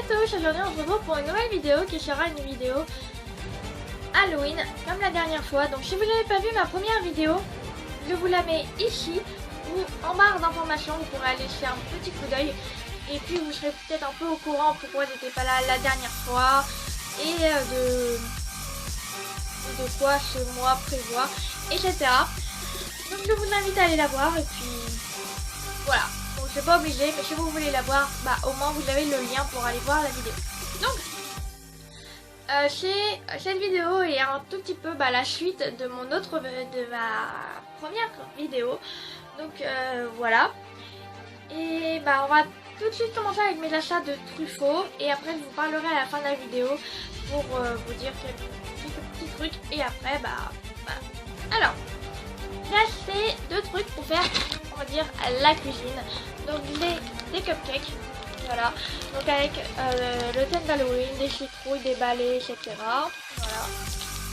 tous, aujourd'hui on se retrouve pour une nouvelle vidéo qui sera une vidéo Halloween comme la dernière fois. Donc si vous n'avez pas vu ma première vidéo, je vous la mets ici ou en barre d'informations, vous pourrez aller jeter un petit coup d'œil. Et puis vous serez peut-être un peu au courant pourquoi j'étais pas là la dernière fois et de quoi ce mois prévoit, etc. Donc je vous invite à aller la voir et puis voilà. Donc c'est pas obligé, mais si vous voulez la voir, bah au moins vous avez le lien pour aller voir la vidéo. Donc cette vidéo est un tout petit peu la suite de ma première vidéo. Donc voilà. Et on va tout de suite commencer avec mes achats de Truffaut et après je vous parlerai à la fin de la vidéo pour vous dire quelques petits trucs et après alors j'ai acheté deux trucs pour faire, on va dire, la cuisine. Donc des cupcakes, voilà, donc avec le thème d'Halloween, des citrouilles, des balais, etc. Voilà,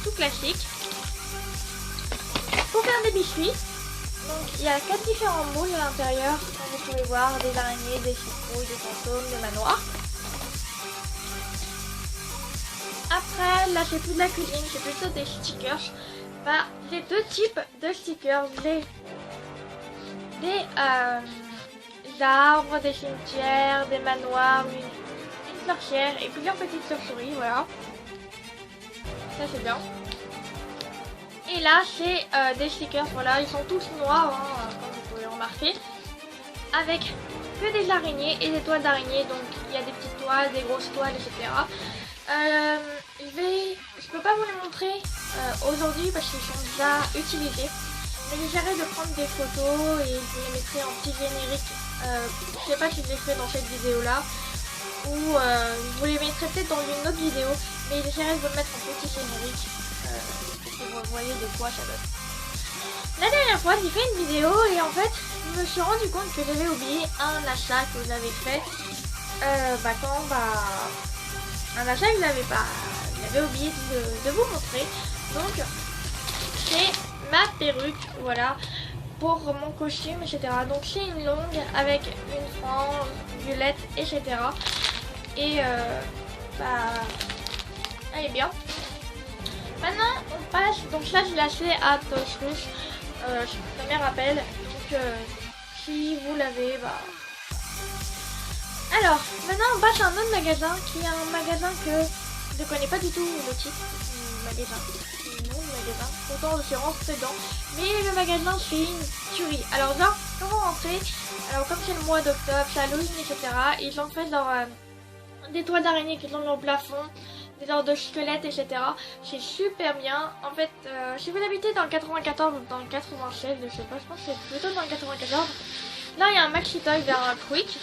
tout classique. Pour faire des biscuits, donc il y a 4 différents moules à l'intérieur, comme vous pouvez voir, des araignées, des citrouilles, des fantômes, des manoirs. Après, là c'est plus de la cuisine, c'est plutôt des stickers. J'ai deux types de stickers, des arbres, des cimetières, des manoirs, une sorcière et plusieurs petites chauves-souris, voilà. Ça c'est bien. Et là c'est des stickers, voilà, ils sont tous noirs, comme vous pouvez remarquer, avec que des araignées et des toiles d'araignées, donc il y a des petites toiles, des grosses toiles, etc. Je peux pas vous les montrer aujourd'hui parce qu'ils sont déjà utilisés, mais j'essaierai de prendre des photos et je vous les mettrai en petit générique. Je sais pas si je les ferai dans cette vidéo là ou je vous les mettrai peut-être dans une autre vidéo, mais j'essaierai de vous le mettre en petit générique pour que vous voyez de quoi ça donne. La dernière fois j'ai fait une vidéo et en fait je me suis rendu compte que j'avais oublié un achat que j'avais fait un achat que j'avais oublié de vous montrer. Donc c'est ma perruque, voilà, pour mon costume, etc. Donc c'est une longue avec une frange violette, etc. Et elle est bien. Maintenant on passe, donc là je l'ai acheté à Tosh, ça me rappelle, donc si vous l'avez, alors maintenant on passe à un autre magasin qui est un magasin que je ne connais pas du tout le titre du magasin, pourtant je suis rentrée dedans, mais le magasin c'est une tuerie. Alors genre quand vous rentrez, alors comme c'est le mois d'octobre, c'est Halloween, etc. Ils ont fait des toiles d'araignée qu'ils ont mis au plafond, des genres de squelettes, etc. C'est super bien. En fait, si vous habitez dans le 94 ou dans le 96, je sais pas, je pense que c'est plutôt dans le 94. Là il y a un Maxi Toy vers un Quick.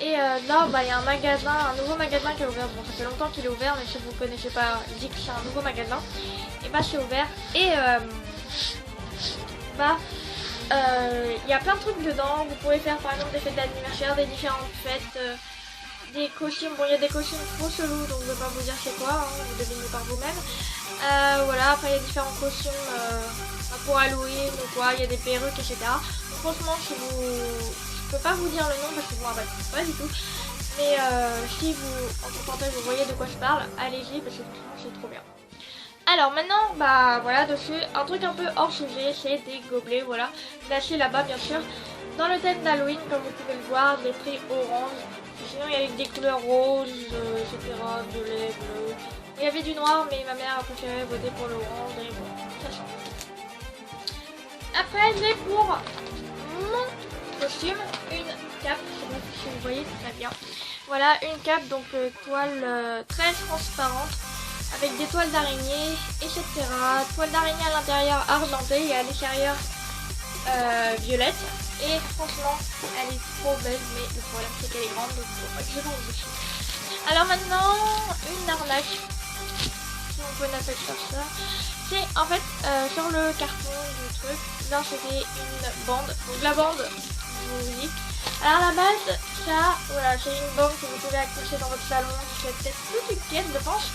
Et là, il y a un nouveau magasin qui est ouvert. Bon, ça fait longtemps qu'il est ouvert, mais si vous ne connaissez pas, je dis que c'est un nouveau magasin. Et c'est ouvert. Et il y a plein de trucs dedans. Vous pouvez faire par exemple des fêtes d'anniversaire, des différentes fêtes, des costumes. Bon, il y a des costumes trop chelous, donc je ne vais pas vous dire c'est quoi, vous devinez par vous-même. Voilà, après il y a différents costumes pour Halloween ou quoi, il y a des perruques, etc. Donc, franchement, si vous... Je peux pas vous dire le nom parce que je m'en rappelle pas du tout, mais si vous, entre parenthèses, vous voyez de quoi je parle, allez-y parce que franchement c'est trop bien. Alors maintenant, voilà, dessus, un truc un peu hors sujet, c'est des gobelets, voilà, j'ai acheté là-bas bien sûr, dans le thème d'Halloween, comme vous pouvez le voir, je l'ai pris orange, sinon il y avait des couleurs roses, etc., violet, bleu, il y avait du noir, mais ma mère a préféré voter pour l'orange, et bon, ça change. Après, j'ai pour mon costume une cape, je sais pas si vous voyez très bien, voilà, une cape donc toile très transparente avec des toiles d'araignée, etc. Toile d'araignée à l'intérieur argentée et à l'extérieur violette, et franchement elle est trop belle, mais le problème c'est qu'elle est grande, donc faut pas que je mange dessus. Alors maintenant une arnaque, si on peut appeler ça, c'est en fait sur le carton du truc, là c'était une bande, donc la bande, oui. Alors à la base, ça, voilà, c'est une bande que vous pouvez accrocher dans votre salon, qui fait peut-être toute une pièce, je pense.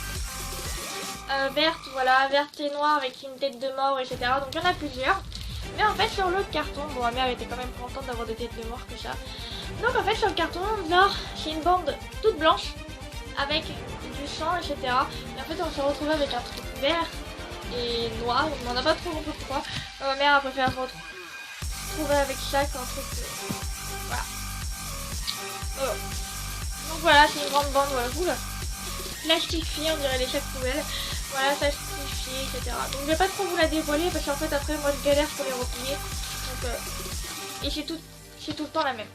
Verte, voilà, verte et noire avec une tête de mort, etc. Donc il y en a plusieurs. Mais en fait sur l'autre carton, bon ma mère était quand même contente d'avoir des têtes de mort que ça. Donc en fait sur le carton, là, c'est une bande toute blanche. avec du sang, etc. Et en fait on s'est retrouvé avec un truc vert et noir, on n'en a pas trop compris pourquoi. Ma mère a préféré se retrouver avec ça qu'un truc... voilà. Donc voilà, c'est une grande bande, voilà, oula, plastifiée, on dirait les sacs poubelles. Voilà, plastifiée, etc. Donc je vais pas trop vous la dévoiler parce qu'en fait après moi je galère pour les replier. Donc, et c'est tout le temps la même.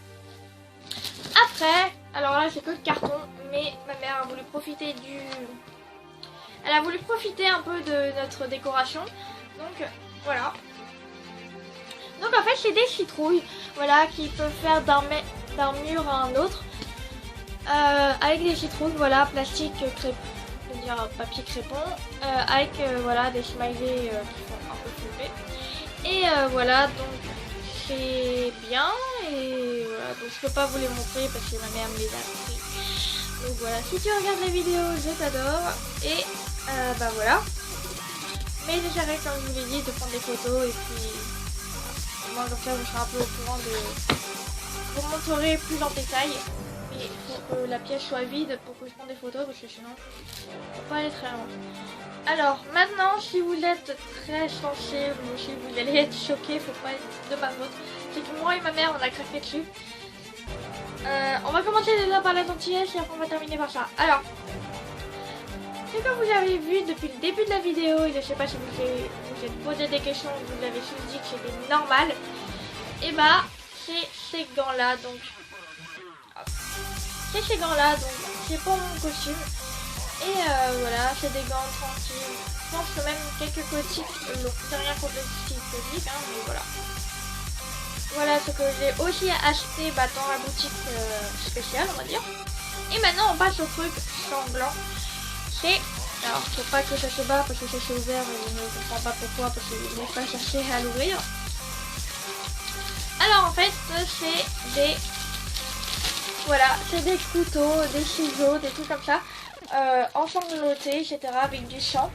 Après, alors là c'est que le carton, mais ma mère a voulu profiter elle a voulu profiter un peu de notre décoration. Donc voilà. Donc en fait c'est des citrouilles, voilà, qui peuvent faire d'un mur à un autre. Avec des citrouilles, voilà, plastique crêpe, je veux dire papier crépon, avec voilà des smileys qui font un peu flipper. Et voilà, donc c'est bien, et voilà, donc je peux pas vous les montrer parce que ma mère me les a pris. Donc voilà, si tu regardes la vidéo, je t'adore, et bah voilà. Mais j'essaierai, comme je vous l'ai dit, de prendre des photos, et puis au moins comme ça vous serez un peu au courant de... Je vous montrerai plus en détail. Il faut que la pièce soit vide pour que je prenne des photos parce que sinon on peut pas aller très loin. Alors maintenant, si vous êtes très sensible ou si vous allez être choqué, faut pas être de ma faute. C'est que moi et ma mère on a craqué dessus. On va commencer déjà par la gentillesse et après on va terminer par ça. Alors, ce que vous avez vu depuis le début de la vidéo, et je sais pas si vous êtes posé des questions, vous avez juste dit que c'était normal. Et bah c'est ces gants là, donc c'est ces gants là, donc c'est pour mon costume. Et voilà, c'est des gants tranquilles. Je pense que même quelques cotiques, c'est rien contre les petites cotiques, hein, mais voilà. Voilà ce que j'ai aussi acheté dans la boutique spéciale, on va dire. Et maintenant on passe au truc sanglant. C'est... alors faut pas que ça se bat parce que ça c'est ouvert, mais je ne comprends pas pourquoi, parce que je n'ai pas cherché à l'ouvrir. Alors en fait c'est des... voilà, c'est des couteaux, des ciseaux, des trucs comme ça, ensanglantés, etc. avec du sang.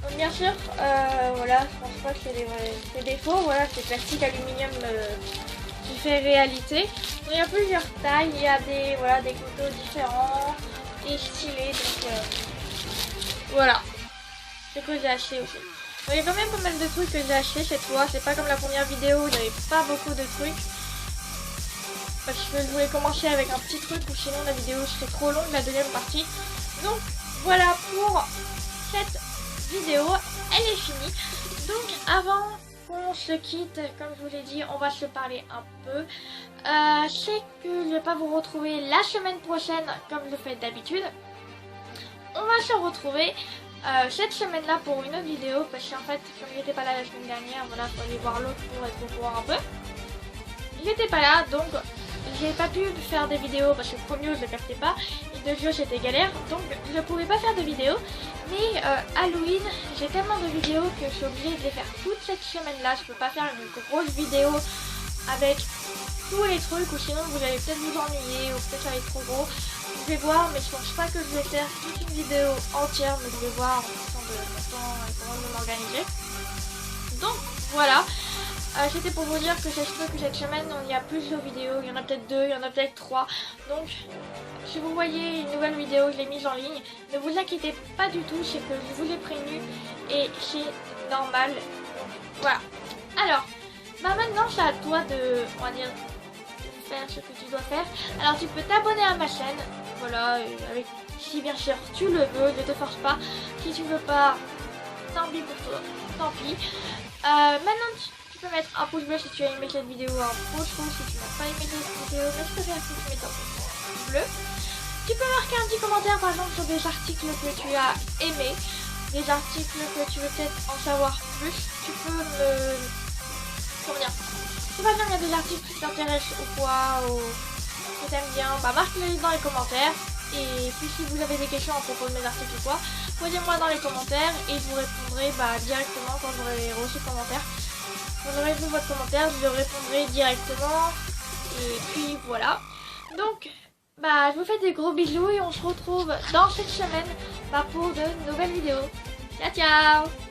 Donc bien sûr, voilà, je pense pas que c'est des faux, voilà, c'est plastique, aluminium qui fait réalité. Donc, il y a plusieurs tailles, il y a des, voilà, des couteaux différents et stylés, donc voilà, c'est que j'ai acheté aussi. Donc, il y a quand même pas mal de trucs que j'ai acheté cette fois, c'est pas comme la première vidéo où il n'y avait pas beaucoup de trucs. Parce que je voulais commencer avec un petit truc ou sinon la vidéo serait trop longue, la deuxième partie. Donc voilà pour cette vidéo, elle est finie. Donc avant qu'on se quitte, comme je vous l'ai dit, on va se parler un peu. C'est que je ne vais pas vous retrouver la semaine prochaine comme je le fais d'habitude. On va se retrouver cette semaine-là pour une autre vidéo parce qu'en fait, comme j'étais pas là la semaine dernière, voilà, faut aller voir l'autre pour être au courant un peu. J'étais pas là, donc j'ai pas pu faire des vidéos parce que premier je ne captais pas et de jeu c'était galère, donc je pouvais pas faire de vidéos. Mais Halloween, j'ai tellement de vidéos que je suis obligée de les faire toute cette semaine là. Je peux pas faire une grosse vidéo avec tous les trucs ou sinon vous allez peut-être vous ennuyer ou peut-être ça va être trop gros. Vous allez voir, mais je pense pas que je vais faire toute une vidéo entière, mais je vais voir en fonction de mon temps et comment je vais m'organiser. Donc voilà. C'était pour vous dire que j'espère que cette semaine il y a plusieurs vidéos, il y en a peut-être 2, il y en a peut-être 3. Donc si vous voyez une nouvelle vidéo, je l'ai mise en ligne. Ne vous inquiétez pas du tout, c'est que je vous ai prévenu et c'est normal. Donc, voilà. Alors, maintenant c'est à toi de, on va dire, de faire ce que tu dois faire. Alors tu peux t'abonner à ma chaîne, voilà, avec, si bien sûr tu le veux, ne te force pas. Si tu veux pas, tant pis pour toi, tant pis. Maintenant tu peux mettre un pouce bleu si tu as aimé cette vidéo, un pouce rouge si tu n'as pas aimé cette vidéo, mais je préfère que tu mettes un pouce bleu. Tu peux marquer un petit commentaire par exemple sur des articles que tu as aimés, des articles que tu veux peut-être en savoir plus. Tu peux me... comment dire, si par exemple il y a des articles qui t'intéressent ou quoi, ou que t'aimes bien, bah marque-les dans les commentaires. Et puis si vous avez des questions à propos de mes articles ou quoi, posez-moi dans les commentaires et je vous répondrai directement quand j'aurai reçu le commentaire. Quand j'aurai vu votre commentaire, je répondrai directement. Et puis voilà. Donc, je vous fais des gros bisous et on se retrouve dans cette semaine pour de nouvelles vidéos. Ciao ciao!